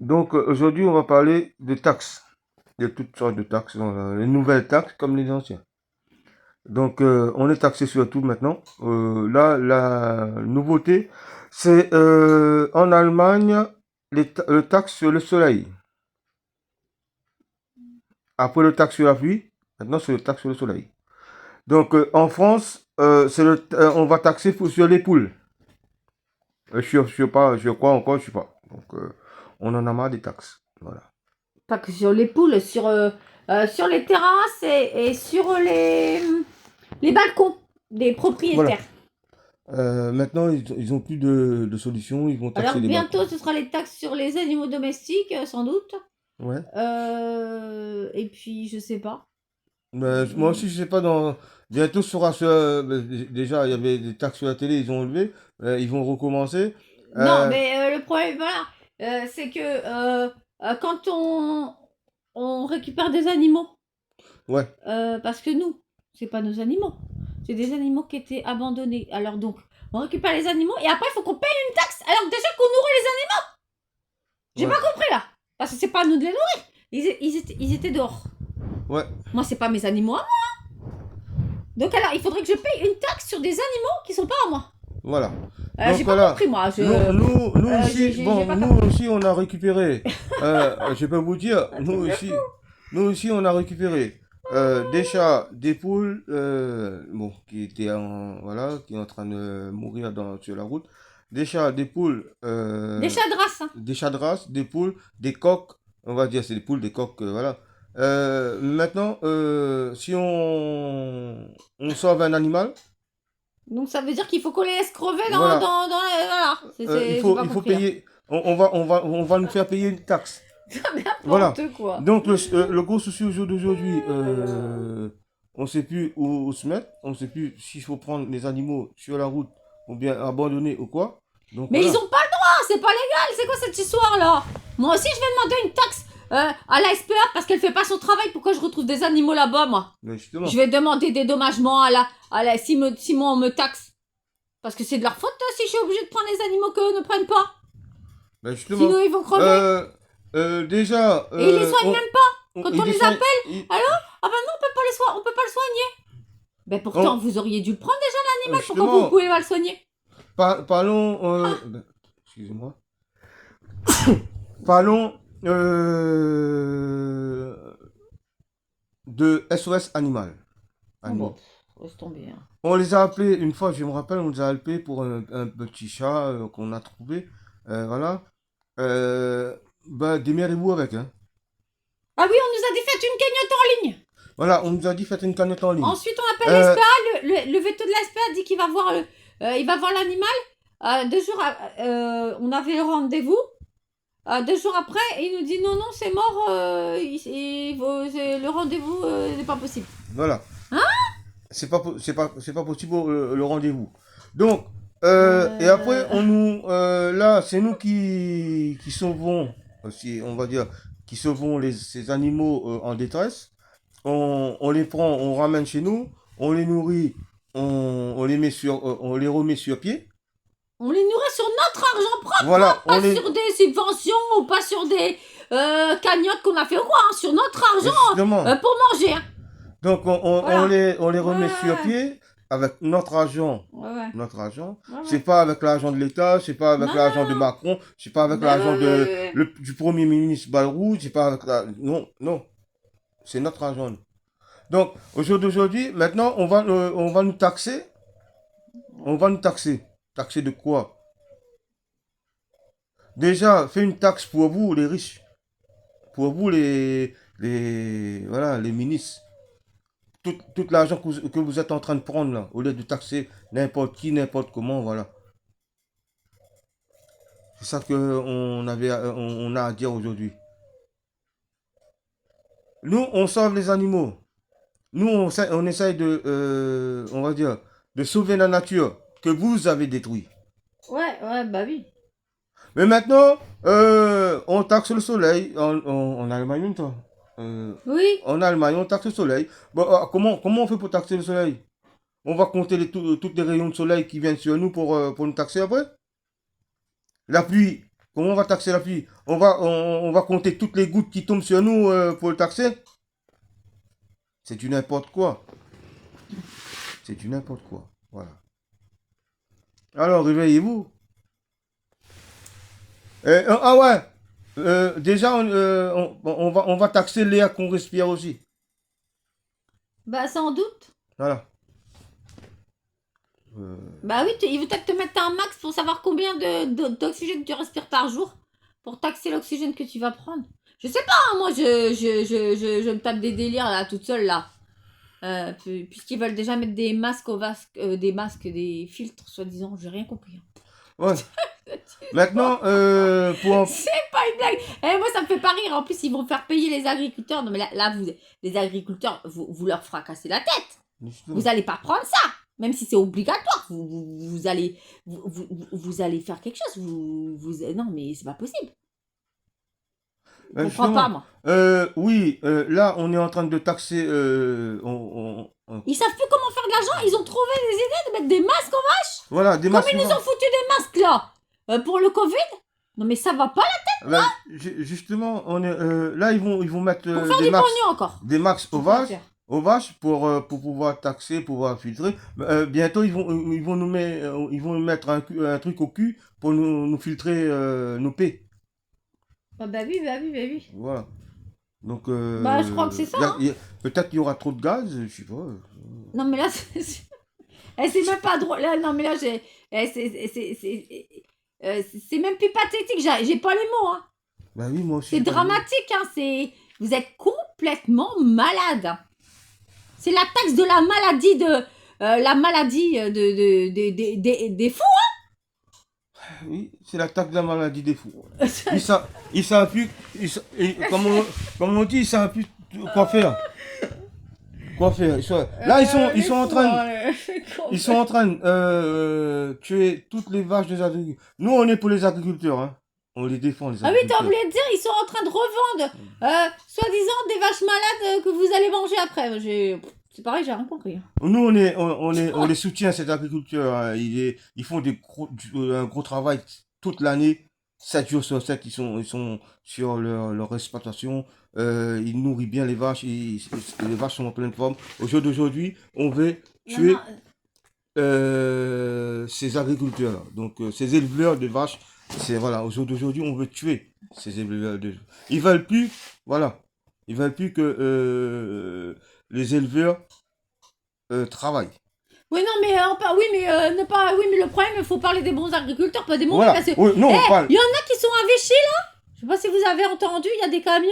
Donc aujourd'hui, on va parler de taxes. Il y a toutes sortes de taxes, les nouvelles taxes comme les anciennes. Donc on est taxé sur tout maintenant. Là, la nouveauté, c'est en Allemagne le taxe sur le soleil. Après le taxe sur la pluie, maintenant c'est le taxe sur le soleil. Donc en France, on va taxer sur les poules. Je sais pas, je crois encore, je sais pas. Donc on en a marre des taxes. Voilà. Pas que sur les poules, sur les terrasses et sur les balcons des Voilà. propriétaires. Maintenant, ils ont plus de solution. Ils vont taxer Alors les balcons. bientôt, ce sera les taxes sur les animaux domestiques, sans doute. Ouais. Et puis, je sais pas. Moi Euh, aussi, je sais pas, bientôt sera déjà, il y avait des taxes sur la télé, ils ont enlevé. Ils vont recommencer. Non, Euh, mais le problème, voilà, c'est que quand on récupère des animaux, ouais. parce que nous, c'est pas nos animaux, c'est des animaux qui étaient abandonnés. Alors donc, on récupère les animaux et après, il faut qu'on paye une taxe. Alors que déjà qu'on nourrit les animaux, j'ai Ouais. pas compris là, parce que c'est pas à nous de les nourrir. Ils étaient dehors. Ouais. Moi, c'est pas mes animaux à moi. Donc alors, il faudrait que je paye une taxe sur des animaux qui sont pas à moi. Voilà. J'ai Donc pas voilà. compris moi. Nous ici, J'ai bon, pas nous capté. aussi, on a récupéré. Je peux vous dire, Un truc de fou. nous ici, on a récupéré des chats, des poules, bon, qui étaient voilà, qui est en train de mourir sur la route. Des chats, des poules, Des chats de race. Hein. des chats de race, des poules, des coqs. On va dire, c'est des poules, des coqs, voilà. Maintenant, si on sauve un animal, Donc ça veut dire qu'il faut qu'on les laisse crever voilà, voilà. J'ai pas il faut compris là. payer. On va nous faire payer une taxe. Voilà. N'importe quoi. Donc le gros souci au jour d'aujourd'hui, on ne sait plus où se mettre, on ne sait plus s'il faut prendre les animaux sur la route ou bien abandonner ou quoi. Donc Mais ils voilà. ont pas le droit, c'est pas légal. C'est quoi cette histoire là? Moi aussi je vais demander une taxe à la SPA parce qu'elle fait pas son travail. Pourquoi je retrouve des animaux là-bas moi? Mais Je justement. vais demander des dommagements si moi on me taxe. Parce que c'est de leur faute si je suis obligée de prendre les animaux qu'eux ne prennent pas. Mais justement. Sinon ils vont crever. Euh, déjà, Et ils les soignent même pas. Quand il on les descend. appelle, allô? Ah ben non, on peut pas on peut pas le soigner. Ben pourtant, on- vous auriez dû le prendre déjà l'animal. Pourquoi vous justement, pouvez pas le soigner? parlons. Excusez-moi. Parlons de SOS Animal. Oh bon, Animaux. laisse tomber. Hein. On les a appelés, une fois, je me rappelle, on les a appelés pour un petit chat qu'on a trouvé. Voilà. Démerdez-vous avec, hein. Ah oui, on nous a dit faites une cagnotte en ligne. Voilà, on nous a dit faites une cagnotte en ligne. Ensuite, on appelle Euh, l'SPA. Le veto de l'SPA dit qu'il va voir il va voir l'animal. 2 jours, on avait le rendez-vous. 2 jours après, il nous dit non, non, c'est mort. Le rendez-vous n'est pas possible. voilà. Hein? C'est pas possible le rendez-vous. Donc, et après, euh... là, c'est nous qui sauvons, aussi, on va dire, qui sauvons ces animaux en détresse. On les prend, on ramène chez nous, on les nourrit, on les remet sur pied. On les nourrit sur notre argent propre, hein, Voilà, pas sur des subventions ou pas sur des cagnottes qu'on a fait ou quoi, hein, sur notre argent justement. pour manger. Hein. Donc, Voilà. on les remet sur Ouais, pied avec notre argent. ouais, ouais. Notre argent. Ouais, C'est ouais. pas avec l'argent de l'État, c'est pas avec Non, l'argent de non, non. Macron, c'est pas avec Ben, l'argent du Premier ministre Bayrou, c'est pas avec non, non. C'est notre argent. Donc, au jour d'aujourd'hui, maintenant, on va nous taxer. On va nous taxer. Taxer de quoi? Déjà, fait une taxe pour vous, les riches. Pour vous, voilà, les ministres. Tout l'argent que vous êtes en train de prendre là, au lieu de taxer n'importe qui, n'importe comment, voilà. C'est ça on a à dire aujourd'hui. Nous, on sauve les animaux. Nous, on essaye on va dire, de sauver la nature que vous avez détruite. ouais, ouais, bah oui. Mais maintenant, on taxe le soleil en Allemagne, toi. Oui. En Allemagne, on taxe le soleil. Bon, comment on fait pour taxer le soleil? On va compter toutes les rayons de soleil qui viennent sur nous pour nous taxer après? La pluie. Comment on va taxer la pluie? On va compter toutes les gouttes qui tombent sur nous pour le taxer? C'est du n'importe quoi. C'est du n'importe quoi. Voilà. Alors, réveillez-vous. Ah ouais. Déjà, on va taxer l'air qu'on respire aussi. Bah, sans doute. Voilà. Bah oui, il veut peut-être te mettre un max pour savoir combien d'oxygène tu respires par jour pour taxer l'oxygène que tu vas prendre. Je sais pas, hein, moi je me tape des délires là, toute seule là. Puisqu'ils veulent déjà mettre des masques des filtres, soi-disant, j'ai rien compris. Ouais. Maintenant, pour... C'est pas une blague. Eh, moi, ça me fait pas rire. En plus, ils vont faire payer les agriculteurs. Non, mais là les agriculteurs, vous leur fracassez la tête. Vous allez pas prendre ça. Même si c'est obligatoire. Vous allez faire quelque chose. Non, mais c'est pas possible. Je comprends pas, moi. Oui, là, on est en train de taxer... Ils savent plus comment faire de l'argent. Ils ont trouvé des idées de mettre des masques en vache. Voilà, des masques. Comme ils nous ont foutu des masques là pour le Covid. Non, mais ça va pas la tête. Là, justement, là, ils vont mettre pour faire du pognon encore. des masques aux vaches pour pouvoir taxer, pouvoir filtrer. Bientôt, ils vont nous mettre un truc au cul pour nous filtrer nos pets. Bah oui. Voilà. Donc, je crois que c'est ça. Peut-être qu'il y aura trop de gaz, je sais pas. Non, mais là, c'est même pas drôle. Là, non, mais là, c'est même plus pathétique. J'ai pas les mots. Hein. Bah oui, moi aussi. C'est dramatique. Hein. Vous êtes complètement malade. C'est la taxe de la maladie des fous. Oui, c'est l'attaque de la maladie des fous. Ils savent plus, comme on dit, ils savent plus quoi faire. Là, ils sont en train de tuer toutes les vaches des agriculteurs. Nous, on est pour les agriculteurs, hein. On les défend, les agriculteurs. Ah oui, t'as oublié de dire, ils sont en train de revendre, soi-disant, des vaches malades que vous allez manger après. C'est pareil, j'ai rien compris. Nous, on les soutient, ces agriculteurs. Hein. Ils font un gros travail toute l'année. 7 jours sur 7, ils sont sur leur exploitation. Ils nourrissent bien les vaches. Les vaches sont en pleine forme. Au jour d'aujourd'hui, on veut tuer ces agriculteurs-là. Donc, ces éleveurs de vaches, voilà, au jour d'aujourd'hui, on veut tuer ces éleveurs de vaches. Ils veulent plus que les éleveurs travaillent. Oui, non, mais le problème, il faut parler des bons agriculteurs, pas des mauvais. Voilà. Parce que, oui, non, on parle. Il y en a qui sont à Vichy, là. Je sais pas si vous avez entendu, il y a des camions,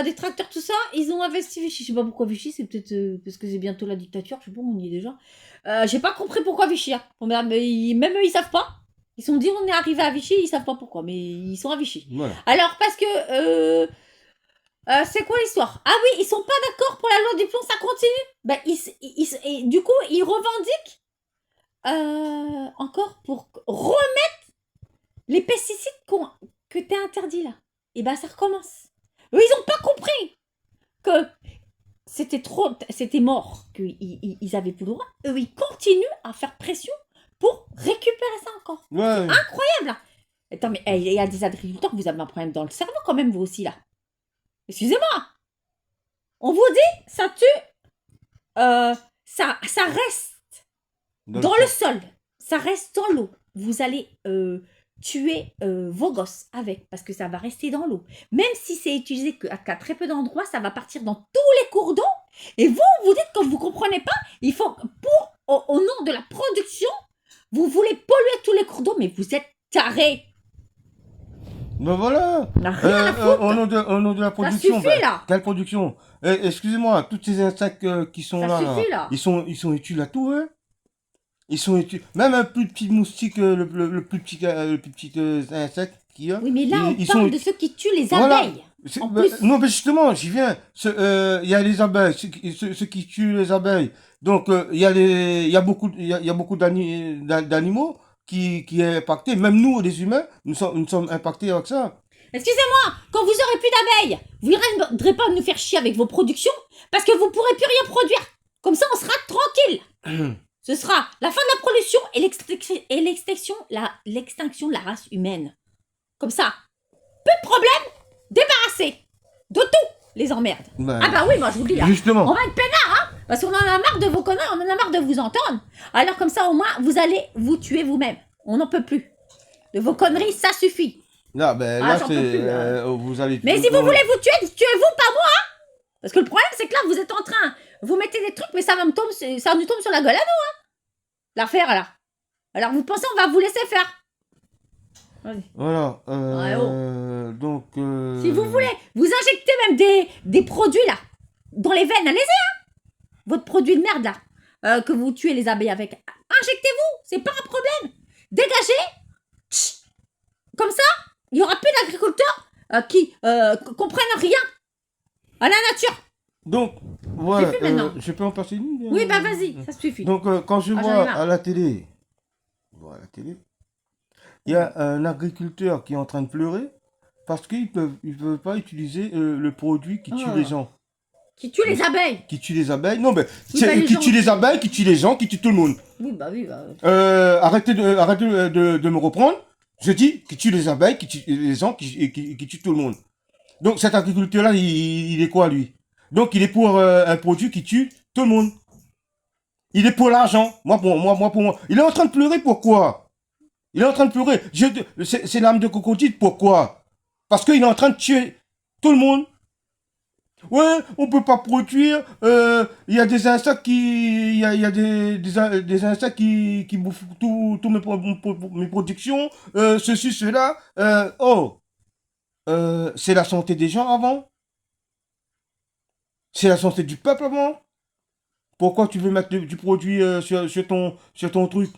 des tracteurs, tout ça. Ils ont investi Vichy. Je sais pas pourquoi Vichy, c'est peut-être parce que c'est bientôt la dictature. Je sais pas, on y est déjà. J'ai pas compris pourquoi Vichy. Hein. Même eux, ils savent pas. Ils sont dit, on est arrivé à Vichy, ils savent pas pourquoi, mais ils sont à Vichy. Voilà. Alors, parce que. C'est quoi l'histoire? Ah oui, ils sont pas d'accord pour la loi du plomb, ça continue. Ben, et du coup, ils revendiquent encore pour remettre les pesticides que t'es interdit là. Et ben, ça recommence. Eux, ils ont pas compris que c'était mort, qu'ils avaient plus le droit. Eux, ils continuent à faire pression pour récupérer ça encore. Ouais. C'est incroyable là. Attends, mais il y a des agriculteurs, vous avez un problème dans le cerveau quand même, vous aussi là. Excusez-moi. On vous dit, ça tue. Ça reste dans le sol. Ça reste dans l'eau. Vous allez tuer vos gosses avec, parce que ça va rester dans l'eau. Même si c'est utilisé qu'à très peu d'endroits, ça va partir dans tous les cours d'eau. Et vous dites que vous comprenez pas, il faut, au nom de la production, vous voulez polluer tous les cours d'eau, mais vous êtes tarés. Ben voilà. Rien à foutre. Au nom de la production. Ça suffit, là. Quelle production? Excusez-moi, tous ces insectes qui sont ça là, suffit, là. Ils sont utiles à tout, hein. Ils sont utiles. Même un plus petit moustique, le plus petit insecte qu'il y a. Oui, mais là, on parle de ceux qui tuent les abeilles. Non, mais justement, j'y viens. Il y a les abeilles, ceux qui tuent les abeilles. Donc, il y a beaucoup d'animaux qui est impacté. Même nous, les humains, nous sommes impactés avec ça. Excusez-moi, quand vous aurez plus d'abeilles, vous n'irez pas nous faire chier avec vos productions parce que vous pourrez plus rien produire. Comme ça, on sera tranquille. Ce sera la fin de la pollution et l'extinction de la race humaine. Comme ça, peu de problème, débarrassé de tout, les emmerdes. Ben, Ah bah oui, moi je vous le dis là. justement. On va être peinard, hein, parce qu'on en a marre de vos connards, on en a marre de vous entendre. Alors comme ça, au moins, vous allez vous tuer vous-même. On n'en peut plus. De vos conneries, ça suffit. Là, ben, Ah, là, j'en peux c'est. plus, là. Vous allez. Mais si vous voulez vous tuer, tuez-vous, pas moi, hein. Parce que le problème, c'est que là, vous êtes en train, vous mettez des trucs, mais ça nous tombe sur la gueule à nous, hein. L'affaire, là. Alors vous pensez, on va vous laisser faire. Vas-y. Voilà. Ouais, Donc. Si vous voulez, vous injectez même des produits, là, dans les veines, allez-y, hein. Votre produit de merde, là, que vous tuez les abeilles avec. Injectez-vous, c'est pas un problème. Dégagez. Tch. Comme ça, il n'y aura plus d'agriculteurs qui comprennent rien à la nature. Donc, voilà. C'est fait maintenant. Je peux en passer une Oui, bah vas-y, ça suffit. Donc, quand je Ah, j'en ai vois marre. à la télé, il y a un agriculteur qui est en train de pleurer parce qu'ils peuvent pas utiliser le produit qui tue Oh. les gens. Qui tue les abeilles. Qui tue les abeilles. Non, mais Oui, bah, les qui gens. tue les abeilles, qui tue les gens, qui tue tout le monde. Oui, bah oui. Bah... Arrêtez de me reprendre. Je dis qui tue les abeilles, qui tue les gens, qui tue tout le monde. Donc cet agriculteur-là, il est quoi lui? Donc il est pour un produit qui tue tout le monde. Il est pour l'argent. Pour moi. Il est en train de pleurer, pourquoi? Il est en train de pleurer. C'est l'âme de crocodile, pourquoi? Parce qu'il est en train de tuer tout le monde. Ouais, on peut pas produire. Il y a des insectes qui, il y a des insectes qui bouffent tout mes productions. Ceci, cela. C'est la santé des gens avant. C'est la santé du peuple avant. Pourquoi tu veux mettre du produit sur ton truc?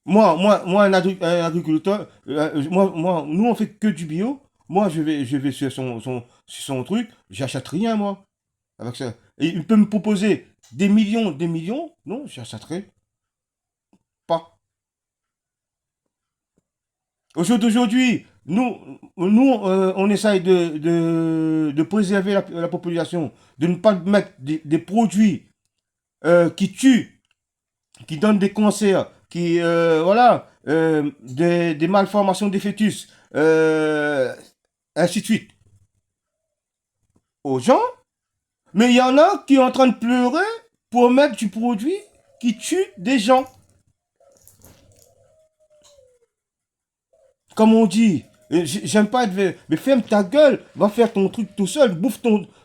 Moi, un agriculteur, nous on fait que du bio. Moi, je vais sur son truc, j'achète rien, moi, avec ça. Et il peut me proposer des millions, non, j'achèterai pas. Au jour d'aujourd'hui, on essaye de préserver la population, de ne pas mettre des produits qui tuent, qui donnent des cancers, des malformations des fœtus, ainsi de suite, aux gens. Mais il y en a qui sont en train de pleurer pour mettre du produit qui tue des gens. Comme on dit, j'aime pas être... Mais ferme ta gueule, va faire ton truc tout seul,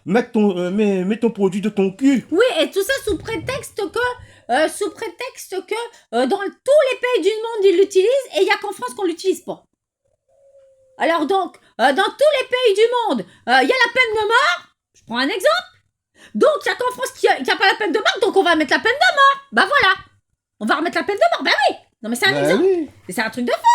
mets ton produit de ton cul. Oui, et tout ça sous prétexte que dans tous les pays du monde, ils l'utilisent et il n'y a qu'en France qu'on l'utilise pas. Alors donc, dans tous les pays du monde, il y a la peine de mort. Je prends un exemple. Donc, il n'y a qu'en France qu'il n'y a pas la peine de mort, donc on va mettre la peine de mort. Bah voilà. On va remettre la peine de mort, bah oui. Non mais c'est un exemple. Oui. C'est un truc de fou.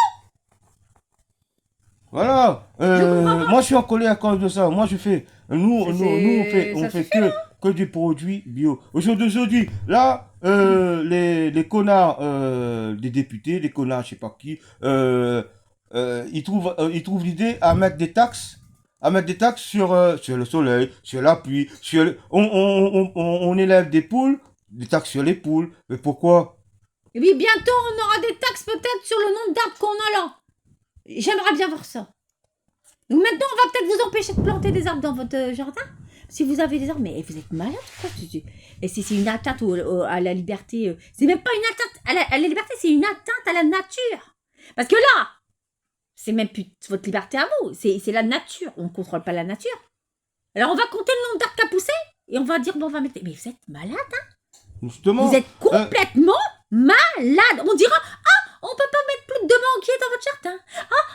Voilà. Moi, je suis en colère à cause de ça. Moi, je fais... Nous, on fait que du produit bio. Aujourd'hui, là, les connards des députés, les connards, je sais pas qui, ils trouvent l'idée à mettre des taxes sur le soleil, sur la pluie, on élève des poules, des taxes sur les poules. Mais pourquoi? Et puis bientôt, on aura des taxes peut-être sur le nombre d'arbres qu'on a là. J'aimerais bien voir ça. Donc maintenant, on va peut-être vous empêcher de planter des arbres dans votre jardin. Si vous avez des arbres, mais vous êtes malade quoi. Et c'est une atteinte à la liberté. C'est même pas une atteinte à la liberté, c'est une atteinte à la nature. Parce que là, c'est même plus votre liberté à vous, c'est la nature. On ne contrôle pas la nature. Alors on va compter le nombre d'arbres qu'a poussé et on va dire, bon, on va mettre... Mais vous êtes malade, hein? Justement. Vous êtes complètement malade. On dira, on peut pas mettre plus de 2 manguiers dans votre jardin.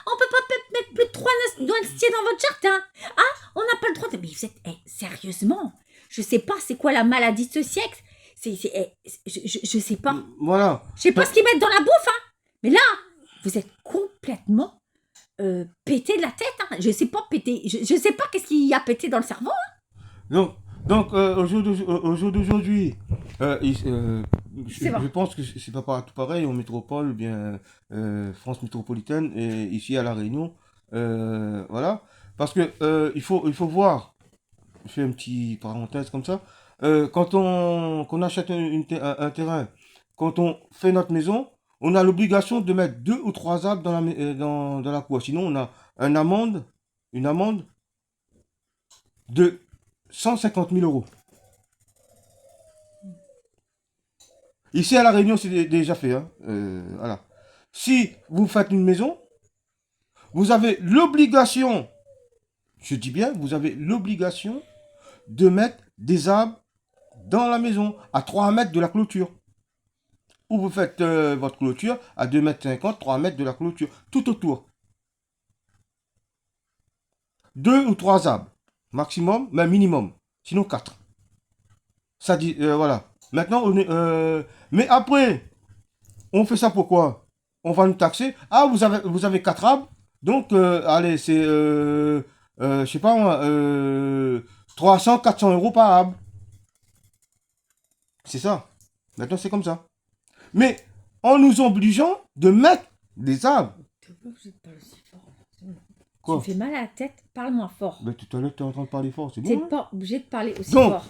On peut pas mettre plus de 3 noisetiers dans votre jardin. On n'a pas le droit de... Mais vous êtes... sérieusement, je sais pas c'est quoi la maladie de ce siècle. Je sais pas. Voilà. Je sais pas ce qu'ils mettent dans la bouffe, hein. Mais là, vous êtes complètement pété de la tête, hein. Je sais pas pété... Je sais pas qu'est-ce qu'il y a pété dans le cerveau, hein. Donc au jour d'aujourd'hui, je pense que c'est pas partout pareil en métropole, bien France métropolitaine et ici à La Réunion, voilà, parce que il faut voir. Je fais une petite parenthèse comme ça. Quand on achète un terrain, quand on fait notre maison, on a l'obligation de mettre 2 ou 3 arbres dans la cour. Sinon, on a une amende de 150 000 euros. Ici, à La Réunion, c'est déjà fait. Hein. Voilà. Si vous faites une maison, vous avez l'obligation, je dis bien, vous avez l'obligation de mettre des arbres dans la maison, à 3 mètres de la clôture. Ou vous faites votre clôture à 2,50 m, 3 mètres de la clôture, tout autour. 2 ou 3 arbres, maximum, mais minimum. Sinon 4. Ça dit, voilà. Maintenant, mais après, on fait ça pourquoi? On va nous taxer. Ah, vous avez 4 arbres. Donc, allez, c'est, je sais pas moi, 300, 400 euros par arbre. C'est ça. Maintenant, c'est comme ça. Mais en nous obligeant de mettre des arbres. Tu vois que je te parle aussi fort. Quoi? Tu me fais mal à la tête, parle-moi fort. Ben, tout à l'heure, tu es en train de parler fort, c'est T'es bon. Hein? pas obligé de parler aussi Donc, fort.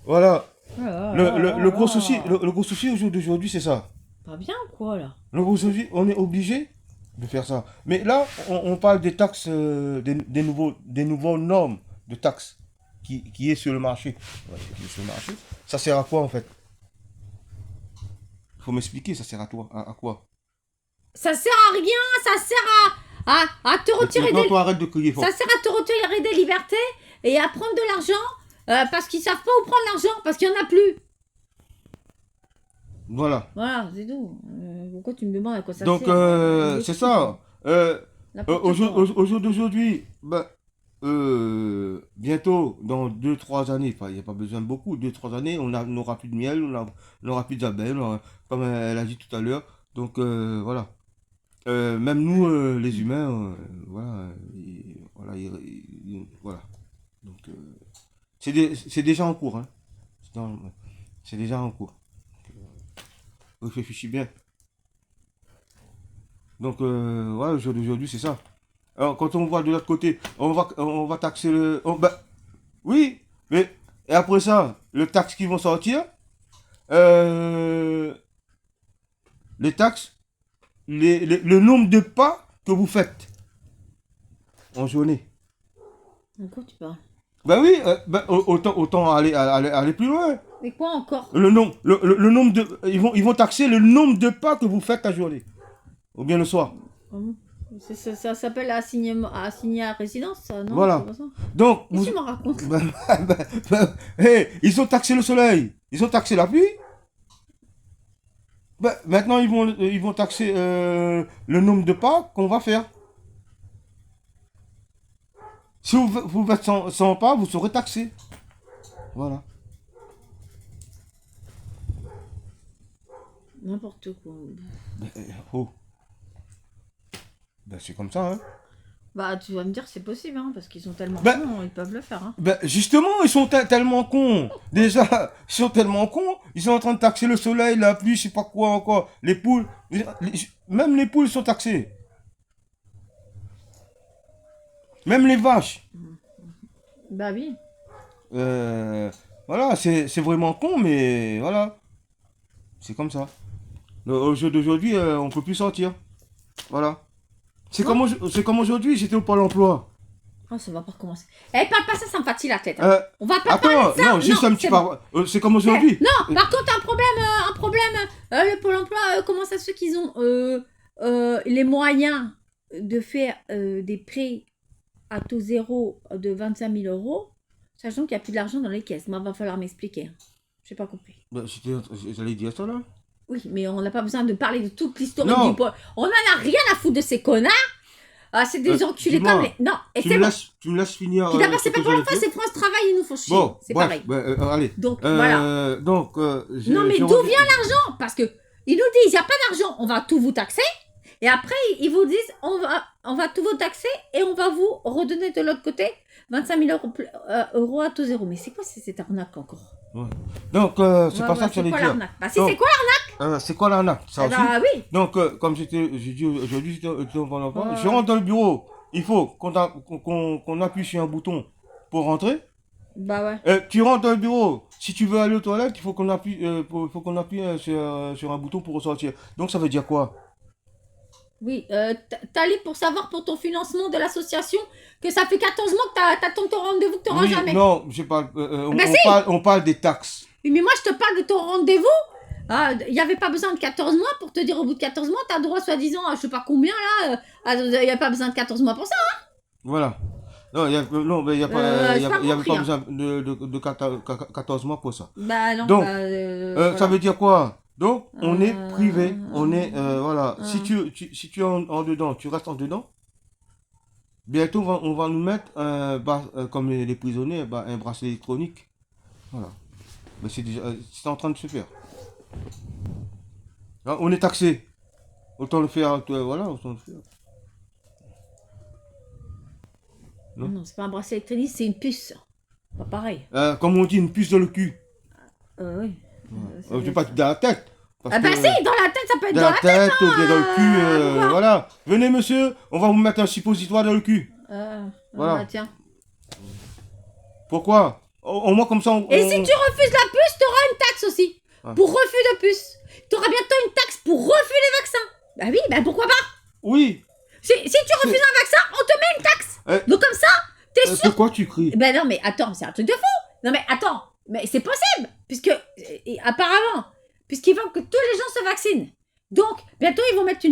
Voilà. Ah, Le gros souci, le gros souci au jour d'aujourd'hui, c'est ça. Pas bien ou quoi là? Le gros souci, on est obligé de faire ça. Mais là, on parle des taxes, des nouveaux normes de taxes qui est sur le marché. Ouais, qui est sur le marché. Ça sert à quoi en fait? Faut m'expliquer, ça sert à toi, à quoi? Ça sert à rien, ça sert à te retirer Maintenant, des... toi, arrête de crier fort. Ça sert à te retirer des libertés et à prendre de l'argent parce qu'ils savent pas où prendre l'argent, parce qu'il y en a plus. Voilà. Voilà, c'est tout. Pourquoi tu me demandes à quoi ça Donc, sert? c'est ça. Au jour d'aujourd'hui, ben, bientôt, dans 2-3 années, enfin, il n'y a pas besoin de beaucoup, 2-3 années, on n'aura plus de miel, on n'aura plus d'abeilles, comme elle a dit tout à l'heure. Donc, voilà. Même nous, les humains, voilà. Voilà. Donc, c'est déjà en cours. Hein. C'est déjà en cours. Réfléchis bien. Donc, voilà, le jour d'aujourd'hui, c'est ça. Alors, quand on voit de l'autre côté, on va taxer le... oui, mais et après ça, le taxe qui vont sortir, les taxes, le nombre de pas que vous faites en journée. De quoi tu parles? Ben oui, autant aller plus loin. Mais quoi encore? Le nombre de... Ils vont taxer le nombre de pas que vous faites la journée. Ou bien le soir. Ça s'appelle assigner à résidence, ça, non? Voilà. C'est pas ça. Donc, Qu'est-ce que tu me racontes? Hey, ils ont taxé le soleil, ils ont taxé la pluie. Ben, maintenant, ils vont taxer le nombre de pas qu'on va faire. Si vous faites 100 pas, vous serez taxé. Voilà. N'importe quoi. Oh. Ben, c'est comme ça, hein. Bah, tu vas me dire que c'est possible, hein, parce qu'ils sont tellement Ben, cons, ils peuvent le faire. Hein. Ben, justement, ils sont tellement cons. Déjà, ils sont tellement cons. Ils sont en train de taxer le soleil, la pluie, je sais pas quoi encore. Les poules. Même les poules sont taxées. Même les vaches. Bah oui. Voilà, c'est vraiment con, mais voilà. C'est comme ça. Au jeu d'aujourd'hui, on peut plus sortir. Voilà. C'est comme aujourd'hui, j'étais au Pôle emploi. Oh, ça va pas recommencer. Eh, parle pas ça me fatigue la tête. Hein. On va pas attends, parler de ça. non, juste un petit par... c'est comme aujourd'hui. Non, par contre, un problème. Le Pôle emploi, comment ça se fait qu'ils ont les moyens de faire des prêts à taux zéro de 25 000 euros, sachant qu'il n'y a plus d'argent dans les caisses. Moi, il va falloir m'expliquer. Hein. Je n'ai pas compris. Ben, j'allais dire ça là. Oui, mais on n'a pas besoin de parler de toute l'histoire du pôle. On n'en a rien à foutre de ces connards. Ah, c'est des enculés comme les... Non, et c'est bon. Tu me laisses finir. Puis d'abord, c'est pas pour la fois, c'est France Travail, ils nous font chier. Bon, c'est pareil. Allez. Donc, voilà. Donc, non, mais d'où vient l'argent? Parce que ils nous disent, il n'y a pas d'argent, on va tout vous taxer. Et après, ils vous disent, on va tout vous taxer et on va vous redonner de l'autre côté 25 000 euros à taux zéro. Mais c'est quoi cette arnaque encore? Ouais. Donc, c'est pas ça que j'allais dire. Bah, si, c'est quoi l'arnaque? C'est quoi l'arnaque? Ça aussi. Bah oui. Donc, comme j'ai dit aujourd'hui, j'étais au Pôle emploi. Je rentre dans le bureau. Il faut qu'on appuie sur un bouton pour rentrer. Bah ouais. Tu rentres dans le bureau. Si tu veux aller aux toilettes, il faut qu'on appuie, sur un bouton pour ressortir. Donc ça veut dire quoi? Oui, Talib, pour savoir pour ton financement de l'association, que ça fait 14 mois que t'attends ton rendez-vous que t'auras Oui, jamais. non, je parle, Bah si. on parle des taxes. Oui, mais moi, je te parle de ton rendez-vous. Il n'y avait pas besoin de 14 mois pour te dire au bout de 14 mois, t'as droit soi-disant à je sais pas combien là. Il n'y a pas besoin de 14 mois pour ça. Voilà. Non, non, mais il n'y a j'ai pas avait compris, pas hein. besoin de 14 mois pour ça. Bah non, Donc, voilà. ça veut dire quoi? Donc, on est privé, on est, euh, voilà. euh. Si tu es en dedans, tu restes en dedans. Bientôt, on va nous mettre, comme les prisonniers, un bracelet électronique. Voilà. Mais c'est en train de se faire. Hein, on est taxé. Autant le faire, voilà, autant le faire. Non. Non, c'est pas un bracelet électronique, c'est une puce. Pas pareil. Comme on dit, une puce dans le cul. Oui. Je vais pas te dans la tête. Parce Ah bah que, si, dans la tête, ça peut être dans dans la la tête. tête ou bien dans le cul, pourquoi voilà. Venez monsieur, on va vous mettre un suppositoire dans le cul. Voilà. Voilà. Tiens. Pourquoi? Au moins comme ça, Et si tu refuses la puce, t'auras une taxe aussi. Ah. Pour refus de puce. T'auras bientôt une taxe pour refus des vaccins. Bah oui, bah pourquoi pas? Oui. Si tu refuses un vaccin, on te met une taxe. Donc comme ça, t'es sûr. Pourquoi tu cries? Ben non, mais attends, c'est un truc de fou. Non mais attends, mais c'est possible. Puisque, apparemment, puisqu'ils veulent que tous les gens se vaccinent. Donc, bientôt, ils vont mettre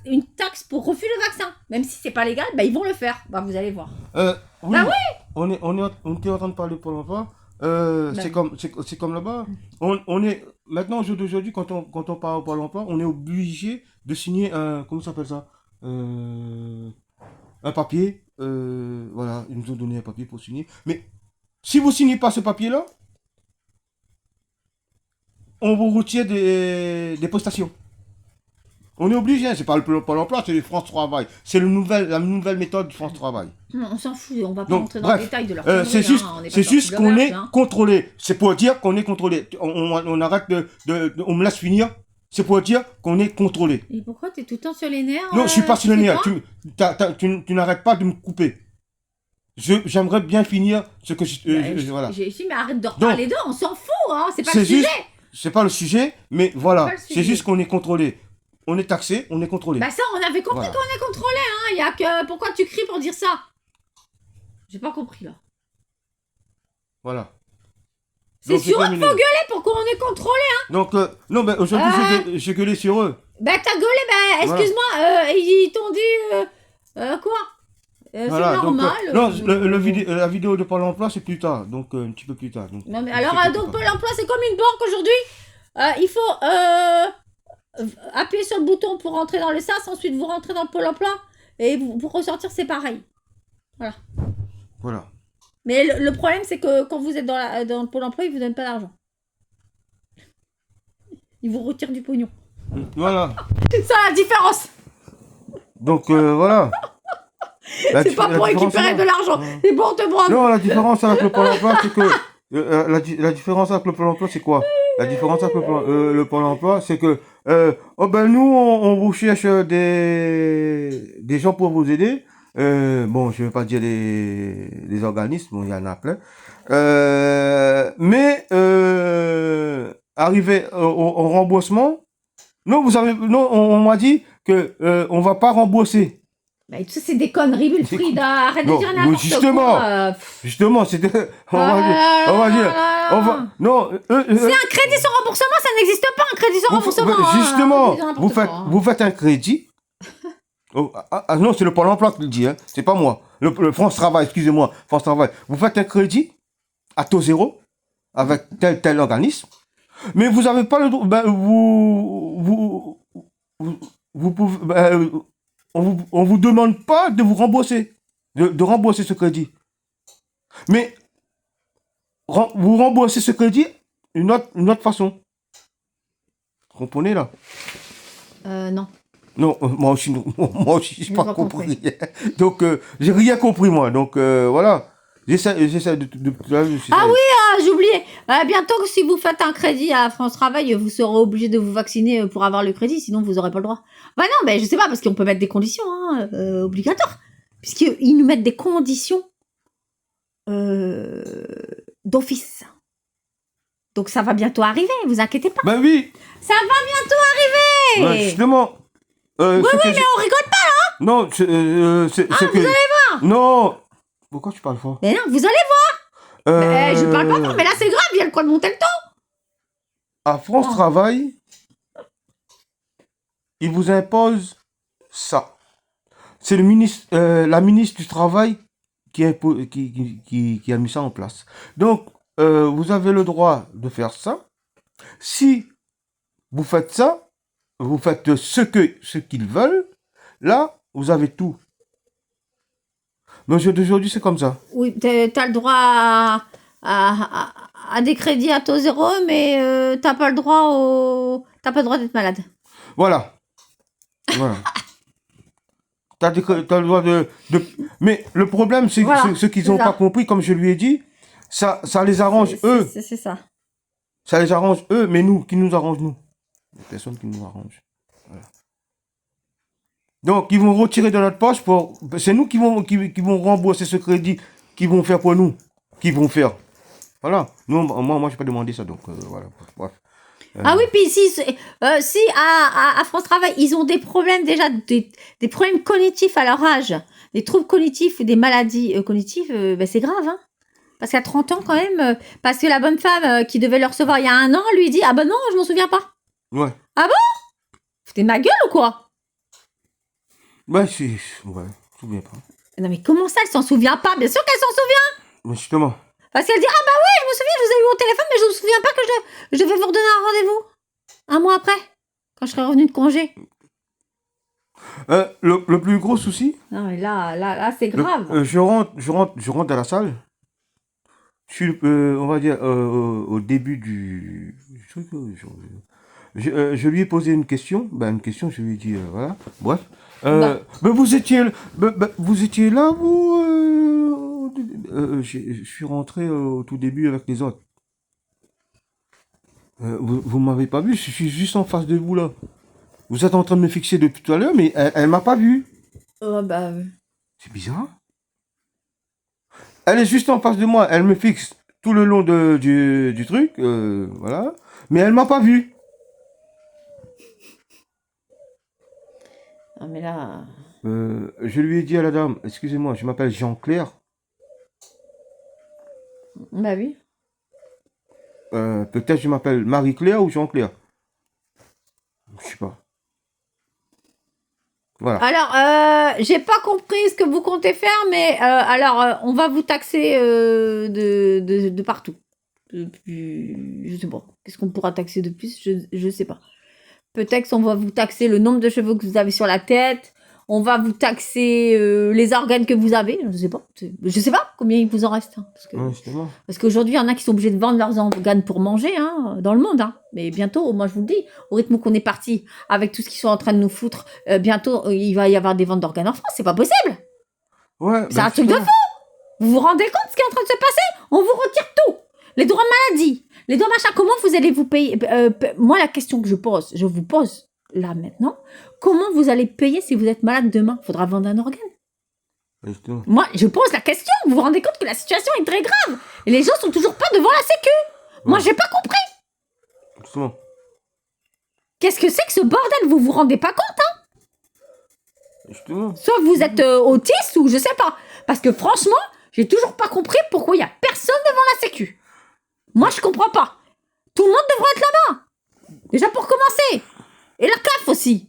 une taxe pour refus de vaccin. Même si c'est pas légal, bah ils vont le faire. Bah vous allez voir. Oui. Bah oui. On était en train de parler pour l'emploi. C'est comme là-bas. On est, maintenant, au jour d'aujourd'hui, quand on parle au Pôle emploi, on est obligé de signer comment ça s'appelle ça? Un papier. Voilà, ils nous ont donné un papier pour signer. Mais si vous signez pas ce papier-là, on vous retire des prestations. On est obligé, hein, c'est pas le Pôle emploi, c'est le France Travail. C'est la nouvelle méthode du France Travail. Non, on s'en fout, on va pas Donc, rentrer dans bref, le détail de leur c'est juste, on est pas c'est sortis juste de qu'on l'auberge, est hein. contrôlé. C'est pour dire qu'on est contrôlé. On arrête on me laisse finir. C'est pour dire qu'on est contrôlé. Et pourquoi t'es tout le temps sur les nerfs? Non, je suis pas sur le sais nerf. pas Tu n'arrêtes pas de me couper. J'aimerais bien finir ce que voilà. J'ai ici, mais arrête de reparler d'eux, on s'en fout, hein, c'est pas C'est le sujet. juste, c'est pas le sujet, mais C'est voilà. pas le C'est sujet. juste qu'on est contrôlé. On est taxé, on est contrôlé. Bah ça, on avait compris Voilà. qu'on est contrôlé, hein. Y a que pourquoi tu cries pour dire ça? J'ai pas compris là. Voilà. C'est Donc, j'ai sur eux qu'il terminé. faut gueuler pour qu'on est contrôlé. Donc, non, mais aujourd'hui, j'ai gueulé sur eux. Bah t'as gueulé, bah Voilà. excuse-moi, ils t'ont dit quoi? Voilà, c'est donc, normal. non, la vidéo de Pôle emploi, c'est plus tard, donc un petit peu plus tard. Donc, Non mais c'est alors plus donc tard. Pôle emploi c'est comme une banque aujourd'hui. Il faut appuyer sur le bouton pour rentrer dans le SAS, ensuite vous rentrez dans le Pôle emploi et vous ressortir c'est pareil. Voilà. Mais le problème c'est que quand vous êtes dans le Pôle emploi ils vous donnent pas d'argent. Ils vous retirent du pognon. Voilà. C'est ça la différence. Donc, voilà. C'est pas pour récupérer de l'argent, c'est pour te prendre. Non, la différence avec le Pôle emploi, c'est que. La différence avec le Pôle emploi, c'est quoi? La différence avec le Pôle emploi, c'est que. Nous, on vous cherche des gens pour vous aider. Bon, je vais pas dire des organismes, bon, il y en a plein. Mais arrivé au remboursement, non, on m'a dit que on va pas rembourser. Bah, tout ça, c'est des conneries, Wilfried. Arrête de Non, dire mais n'importe justement. quoi. Justement, c'était. On va. Non. C'est un crédit sans remboursement, ça n'existe pas, un crédit sans remboursement. Justement, Arrête de dire n'importe quoi, hein. vous faites un crédit. Non, c'est le Pôle emploi qui le dit, hein. C'est pas moi. Le France Travail, excusez-moi, France Travail. Vous faites un crédit à taux zéro avec tel organisme, mais vous n'avez pas le droit. Vous pouvez. On vous demande pas de vous rembourser, de rembourser ce crédit. Mais vous remboursez ce crédit une autre façon. Vous comprenez là? Non. Non, moi aussi, j'ai pas pas compris. Donc, j'ai rien compris moi. Donc, voilà. J'essaie de Ah oui, j'ai oublié. Bientôt, si vous faites un crédit à France Travail, vous serez obligé de vous vacciner pour avoir le crédit, sinon vous n'aurez pas le droit. Bah non, mais je sais pas, parce qu'on peut mettre des conditions obligatoires. Puisqu'ils nous mettent des conditions de d'office. Donc ça va bientôt arriver, vous inquiétez pas. Ben oui. Ça va bientôt arriver. Ben, justement. Oui, mais on rigole pas. Non, c'est que... Vous allez voir. Non. Pourquoi tu parles fort? Mais non, vous allez voir. Mais je parle pas fort, mais là c'est grave, il y a le quoi de monter le temps. À France Oh. Travail, il vous impose ça. C'est le ministre, la ministre du Travail qui a mis ça en place. Donc, vous avez le droit de faire ça. Si vous faites ça, vous faites ce qu'ils veulent, là, vous avez tout. Mais d'aujourd'hui, c'est comme ça. Oui, t'as le droit à des crédits à taux zéro, mais t'as pas le droit d'être malade. Voilà. Voilà. T'as le droit de... Mais le problème, c'est Voilà, ce qu'ils c'est n'ont ça. pas compris, comme je lui ai dit, ça les arrange eux. C'est ça. Ça les arrange eux, mais nous, qui nous arrange nous? Les personnes qui nous arrangent. Voilà. Donc, ils vont retirer de notre poche pour... C'est nous qui vont rembourser ce crédit qu'ils vont faire pour nous. Qu'ils vont faire. Voilà. Nous, moi, je n'ai pas demandé ça, donc voilà. Bref. Ah oui, puis si à France Travail, ils ont des problèmes déjà, des problèmes cognitifs à leur âge, des troubles cognitifs ou des maladies cognitives, ben c'est grave, hein. Parce qu'à 30 ans quand même, parce que la bonne femme qui devait le recevoir il y a 1 an, lui dit « Ah ben non, je m'en souviens pas. Ouais. » Ah bon? Foutez ma gueule ou quoi? Ouais, c'est... Ouais, je me souviens pas. Non mais comment ça, elle s'en souvient pas? Bien sûr qu'elle s'en souvient. Mais justement. Parce qu'elle dit « Ah bah oui, je me souviens, je vous ai eu au téléphone, mais je me souviens pas que je devais vous redonner un rendez-vous. 1 mois après, quand je serai revenue de congé. » Le plus gros souci... Non mais là c'est grave. Je rentre dans la salle. Je suis, on va dire, au début du truc. Je lui ai posé une question. Ben, une question, je lui ai dit, voilà. Bref. Ben, vous étiez là, vous je suis rentré au tout début avec les autres. Vous m'avez pas vu, je suis juste en face de vous, là. Vous êtes en train de me fixer depuis tout à l'heure, mais elle m'a pas vu. Oh bah... C'est bizarre. Elle est juste en face de moi, elle me fixe tout le long du truc, voilà. Mais elle m'a pas vu. Ah mais là... Je lui ai dit à la dame, excusez-moi, je m'appelle Jean-Claire. Bah oui. Peut-être je m'appelle Marie-Claire ou Jean-Claire. Je sais pas. Voilà. Alors, j'ai pas compris ce que vous comptez faire, mais on va vous taxer de partout. Je sais pas. Qu'est-ce qu'on pourra taxer de plus? Je sais pas. Peut-être qu'on va vous taxer le nombre de cheveux que vous avez sur la tête. On va vous taxer les organes que vous avez. Je sais pas. Je sais pas combien il vous en reste. Hein, Ouais, justement. parce qu'aujourd'hui, il y en a qui sont obligés de vendre leurs organes pour manger hein, dans le monde. Hein. Mais bientôt, moi je vous le dis, au rythme qu'on est parti, avec tout ce qu'ils sont en train de nous foutre, bientôt il va y avoir des ventes d'organes en France. C'est pas possible. Ouais. C'est un truc de fou. Vous vous rendez compte de ce qui est en train de se passer? On vous retire tout. Les droits maladie, les droits machin. Comment vous allez vous payer? Moi, la question que je vous pose là maintenant, comment vous allez payer si vous êtes malade demain? Faudra vendre un organe. Justement. Moi, je pose la question. Vous vous rendez compte que la situation est très grave et les gens sont toujours pas devant la sécu. Moi, j'ai pas compris. Justement. Qu'est-ce que c'est que ce bordel? Vous vous rendez pas compte, hein? Justement. Soit vous êtes autiste ou je sais pas. Parce que franchement, j'ai toujours pas compris pourquoi il y a personne devant la sécu. Moi, je comprends pas. Tout le monde devrait être là-bas. Déjà pour commencer. Et la CAF aussi.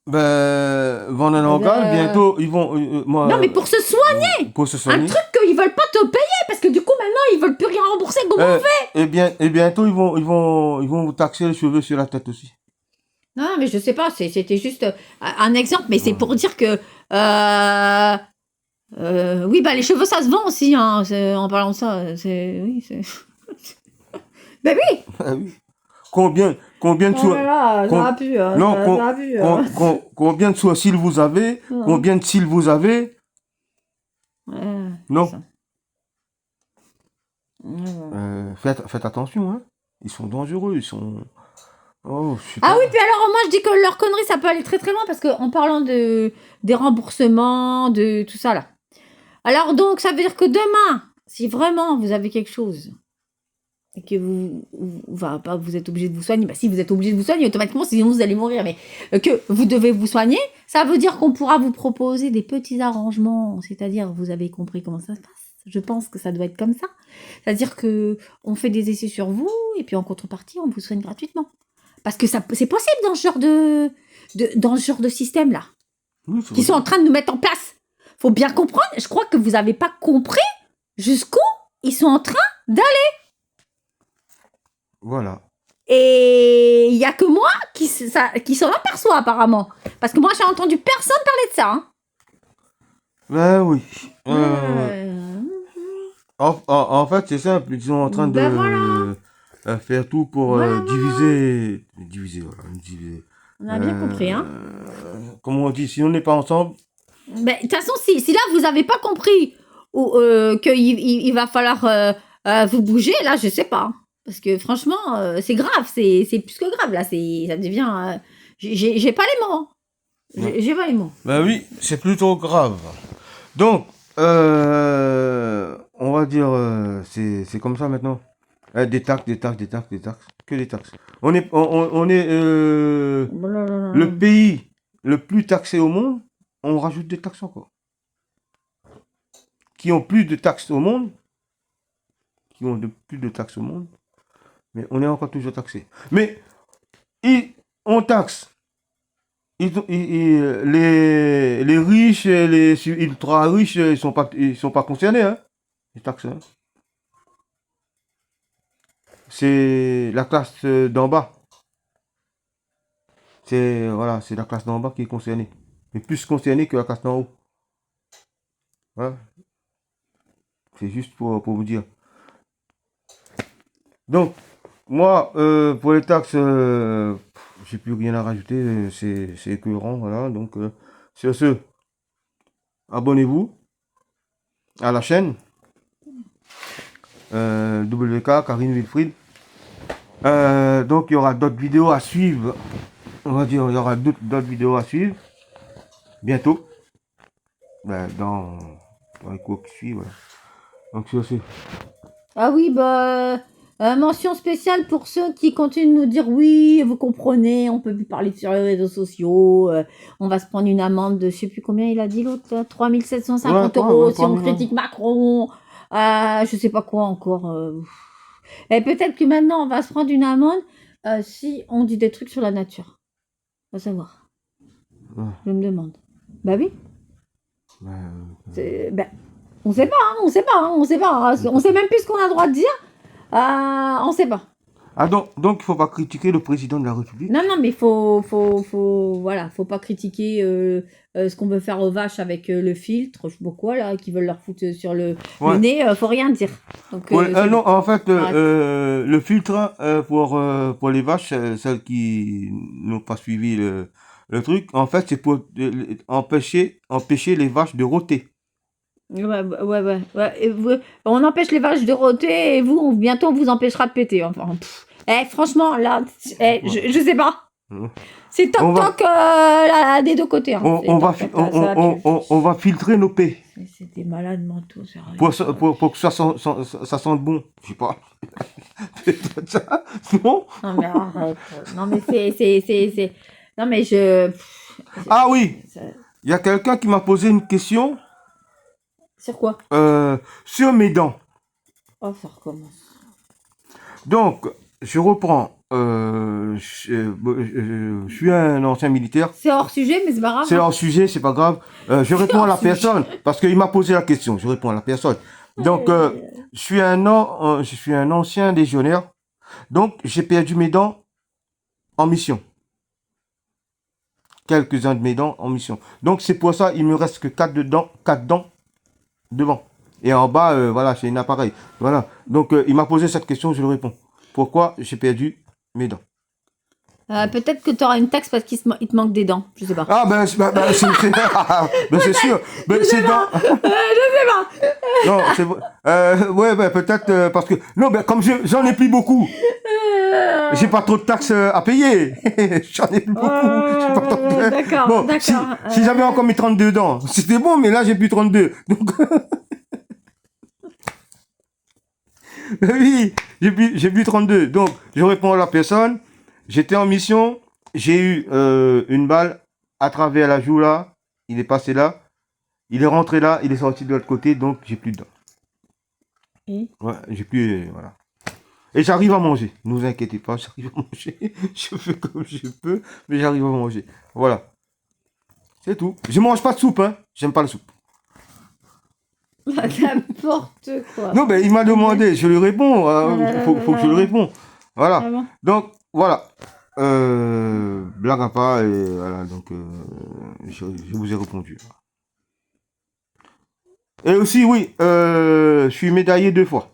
Vendre un organe, bientôt, ils vont... moi, Non, mais pour se soigner. pour se Un soigner. truc qu'ils veulent pas te payer. Parce que du coup, maintenant, ils veulent plus rien rembourser. Comment on fait? Et bientôt, ils vont vous taxer les cheveux sur la tête aussi. Non, mais je sais pas. C'était juste un exemple. Mais c'est pour dire que... oui, bah les cheveux, ça se vend aussi. Hein, en parlant de ça. Oui, c'est... Ben oui. Ah oui. Combien de Oh soins... là là, ça a pu. Non, ça a pu. combien de sourcils vous avez? Non. Combien de cils vous avez? Non. c'est ça. Ouais. Faites attention, hein. Ils sont dangereux, ils sont... Oh, je sais Ah pas. oui, puis alors moi je dis que leur connerie ça peut aller très très loin parce qu'en parlant des remboursements, de tout ça là. Alors donc ça veut dire que demain, si vraiment vous avez quelque chose et que vous êtes obligé de vous soigner, si vous êtes obligé de vous soigner automatiquement, sinon vous allez mourir, mais que vous devez vous soigner, ça veut dire qu'on pourra vous proposer des petits arrangements, c'est-à-dire, vous avez compris comment ça se passe. Je pense que ça doit être comme ça. C'est-à-dire que on fait des essais sur vous et puis en contrepartie, on vous soigne gratuitement. Parce que ça, c'est possible dans ce genre de système-là, Oui, qui sont en train de nous mettre en place. Faut bien comprendre. Je crois que vous n'avez pas compris jusqu'où ils sont en train d'aller. Voilà. Et il n'y a que moi qui s'en aperçoit apparemment. Parce que moi, j'ai entendu personne parler de ça. Hein. Ben oui. Euh, En fait, c'est simple. Ils sont en train Ben de faire tout pour Voilà, diviser. Voilà. Diviser. On a bien compris. Hein. Comme on dit, si on n'est pas ensemble, Ben, de toute façon, si là, vous n'avez pas compris qu'il va falloir vous bouger, là, je sais pas. Parce que franchement, c'est grave. C'est plus que grave, là. Ça devient... j'ai pas les mots. J'ai pas les mots. ben oui, c'est plutôt grave. Donc, on va dire, c'est comme ça maintenant. Des taxes. Que des taxes. On est le pays le plus taxé au monde, on rajoute des taxes encore. Qui ont plus de taxes au monde, mais on est encore toujours taxé. Mais on taxe. Les riches, les ultra riches, ils sont pas concernés, hein, les taxes. Hein. C'est la classe d'en bas. C'est la classe d'en bas qui est concernée. Mais plus concernée que la classe d'en haut. Voilà. C'est juste pour vous dire. Donc, moi, pour les taxes, j'ai plus rien à rajouter. C'est cohérent, voilà. Donc, sur ce, abonnez-vous à la chaîne. WK, Karine Wilfried. Donc, il y aura d'autres vidéos à suivre. On va dire, il y aura d'autres vidéos à suivre. Bientôt. Dans les cours qui suivent, voilà. Donc, sur ce. Ah oui, mention spéciale pour ceux qui continuent de nous dire oui, vous comprenez, on peut plus parler sur les réseaux sociaux, on va se prendre une amende de je sais plus combien il a dit l'autre, 3750 euros si on critique Macron, je sais pas quoi encore. Et peut-être que maintenant on va se prendre une amende si on dit des trucs sur la nature. On va savoir. Ouais. Je me demande. Bah oui. On sait pas, on sait même plus ce qu'on a le droit de dire. On sait pas. Ah donc il faut pas critiquer le président de la République. Non, mais faut pas critiquer ce qu'on veut faire aux vaches avec le filtre, je sais pas quoi là, qui veulent leur foutre sur le nez, faut rien dire. Donc, non, en fait, le filtre pour les vaches, celles qui n'ont pas suivi le truc, en fait, c'est pour empêcher les vaches de rôter. Ouais. On empêche les vaches de rôter et bientôt on vous empêchera de péter. Enfin, franchement, là, je sais pas. C'est toc là, des deux côtés. Hein. On va filtrer nos paix. C'est des malades mentaux, sérieux. Pour que ça sente bon. Je sais pas. Ça, non? Non, mais arrête. Non, mais c'est... Non, mais je... Ah oui. Il y a quelqu'un qui m'a posé une question. Sur quoi? Sur mes dents. Oh, ça recommence. Donc, je reprends. Je suis un ancien militaire. C'est hors sujet, mais c'est pas grave. C'est hors sujet, c'est pas grave. Je réponds à la personne parce qu'il m'a posé la question. Je réponds à la personne. Donc, je suis un ancien légionnaire. Donc, j'ai perdu mes dents en mission. Quelques-uns de mes dents en mission. Donc, c'est pour ça il me reste que 4 dents devant. Et en bas, voilà, c'est un appareil. Voilà. Donc, il m'a posé cette question, je lui réponds. Pourquoi j'ai perdu mes dents? Peut-être que tu auras une taxe parce qu'il te manque des dents. Je sais pas. Ah, c'est sûr. Je sais pas. Non, c'est ouais, peut-être parce que... Non, comme j'en ai plus beaucoup. J'ai pas trop de taxes à payer. J'en ai plus beaucoup. D'accord, bon, d'accord. Si j'avais encore mes 32 dents, c'était bon, mais là, j'ai plus 32. Donc... Oui, j'ai bu 32. Donc, je réponds à la personne. J'étais en mission. J'ai eu une balle à travers la joue là. Il est passé là. Il est rentré là. Il est sorti de l'autre côté. Donc, j'ai plus de dents. Et Ouais, j'ai plus. Voilà. Et j'arrive à manger. Ne vous inquiétez pas, j'arrive à manger. Je fais comme je peux, mais j'arrive à manger. Voilà. C'est tout. Je mange pas de soupe, hein. J'aime pas la soupe. N'importe quoi. Non, ben il m'a demandé, je lui réponds. Faut que je lui réponde. Voilà. Ah bon. Donc, voilà. Blague à part, et voilà, donc je vous ai répondu. Et aussi, oui, je suis médaillé 2 fois.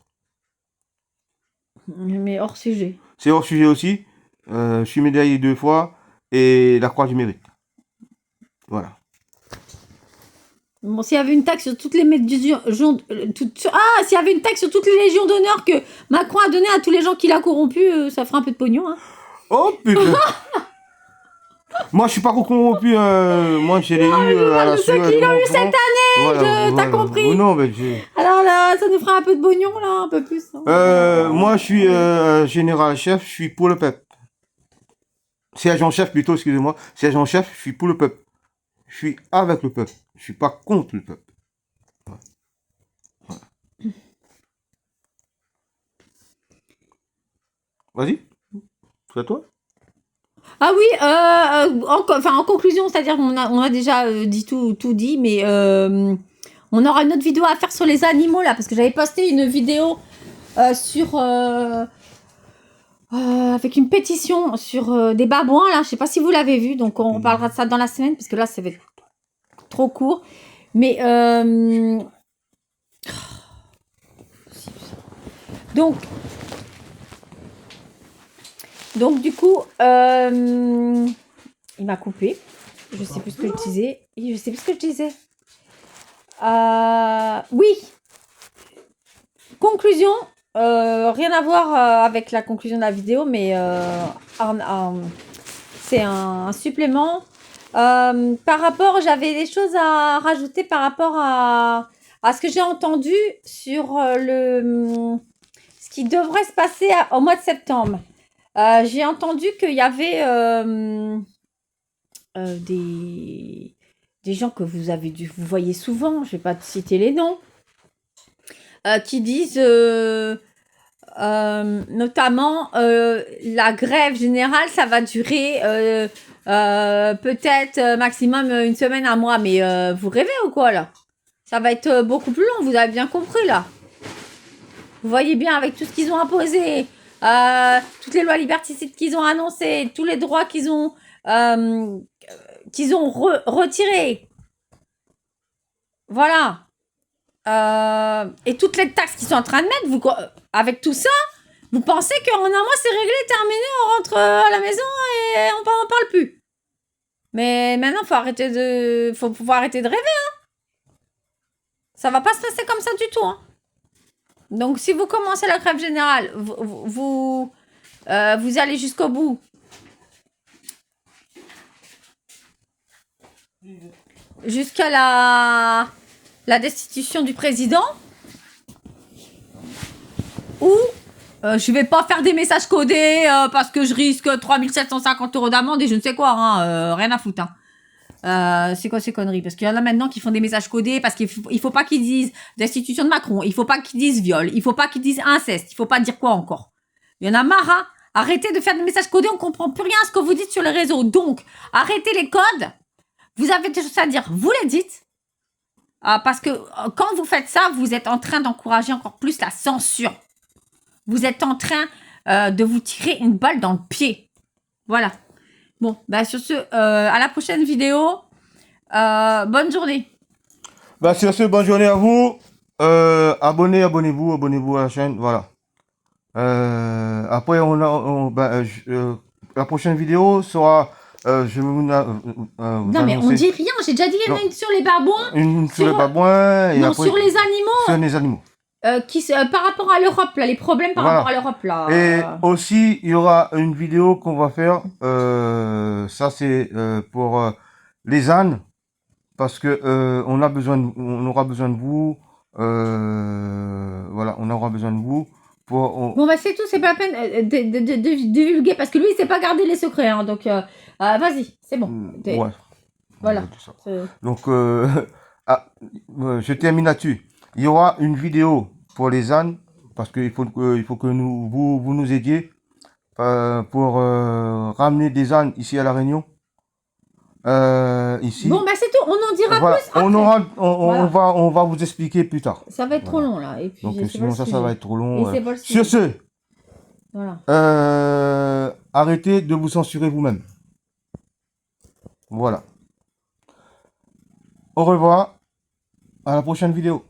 Mais hors sujet. C'est hors sujet aussi. Je suis médaillé 2 fois et la croix du mérite. Voilà. Bon, s'il y avait une taxe sur toutes les s'il y avait une taxe sur toutes les légions d'honneur que Macron a donné à tous les gens qu'il a corrompus, ça ferait un peu de pognon, hein. Oh putain. Moi, je suis pas corrompu. Moi, j'ai eu à la ceux sueur qui de l'ont mon eu cette front. année, t'as compris. Oh non, mais j'ai... Alors là, ça nous fera un peu de pognon, là, un peu plus, hein. Moi, je suis général-chef, je suis pour le peuple. Sergent-chef plutôt, excusez-moi. Sergent-chef, je suis pour le peuple. Je suis avec le peuple. Je suis pas contre le peuple. Voilà. Vas-y. C'est à toi. Ah oui, en conclusion, c'est-à-dire qu'on a déjà dit tout dit, mais on aura une autre vidéo à faire sur les animaux, là, parce que j'avais posté une vidéo avec une pétition sur des babouins, là, je sais pas si vous l'avez vu, donc on parlera de ça dans la semaine, parce que là, ça va être trop court, mais donc du coup, il m'a coupé. Je sais plus ce que je disais. Oui. Conclusion. Rien à voir avec la conclusion de la vidéo, mais c'est un supplément. Par rapport, j'avais des choses à rajouter par rapport à ce que j'ai entendu sur ce qui devrait se passer au mois de septembre. J'ai entendu qu'il y avait des gens que vous voyez souvent, je vais pas citer les noms, qui disent notamment la grève générale, ça va durer peut-être maximum une semaine, un mois, mais vous rêvez ou quoi là? Ça va être beaucoup plus long, vous avez bien compris là. Vous voyez bien avec tout ce qu'ils ont imposé, toutes les lois liberticides qu'ils ont annoncées, tous les droits qu'ils ont retirés. Voilà. Et toutes les taxes qu'ils sont en train de mettre, avec tout ça, vous pensez qu'en un mois c'est réglé, terminé, on rentre à la maison et on n'en parle plus. Mais maintenant, faut arrêter de rêver, hein. Ça va pas se passer comme ça du tout, hein. Donc, si vous commencez la grève générale, vous allez jusqu'au bout. Jusqu'à la destitution du président. Ou je vais pas faire des messages codés parce que je risque 3750 € d'amende et je ne sais quoi, hein, rien à foutre, hein. C'est quoi ces conneries? Parce qu'il y en a maintenant qui font des messages codés parce qu'il faut pas qu'ils disent destitution de Macron, il faut pas qu'ils disent viol, il faut pas qu'ils disent inceste, il faut pas dire quoi encore. Il y en a marre, hein. Arrêtez de faire des messages codés, on comprend plus rien à ce que vous dites sur les réseaux. Donc, arrêtez les codes. Vous avez des choses à dire, vous les dites. Parce que quand vous faites ça, vous êtes en train d'encourager encore plus la censure. Vous êtes en train de vous tirer une balle dans le pied. Voilà. Bon, bah sur ce, à la prochaine vidéo. Bonne journée. Bah, sur ce, bonne journée à vous. Abonnez-vous à la chaîne. Voilà. Après, la prochaine vidéo sera... je vais vous Non, mais on dit rien. J'ai déjà dit qu'il y en a une sur les babouins. Une sur les babouins. Et non, après, sur les animaux. sur les animaux. Par rapport à l'Europe, là, les problèmes par rapport à l'Europe, là. Et aussi, il y aura une vidéo qu'on va faire. Ça, c'est pour les ânes. Parce que on aura besoin de vous. Voilà, on aura besoin de vous Bon, bah, c'est tout, c'est pas la peine de divulguer, parce que lui, il sait pas garder les secrets, hein, donc, vas-y, c'est bon. Ouais. Voilà. On va dire ça. Donc, je termine là-dessus. Il y aura une vidéo pour les ânes, parce qu'il faut que vous nous aidiez pour ramener des ânes ici à La Réunion. Ici. Bon, bah, c'est tout, on en dira Voilà. plus après. On va vous expliquer plus tard. Ça va être trop long, là. Et puis, Donc, c'est sinon, pas le ça va sujet. être trop long. Et c'est pas le sujet. Sur ce, Voilà. arrêtez de vous censurer vous-même. Voilà. Au revoir. À la prochaine vidéo.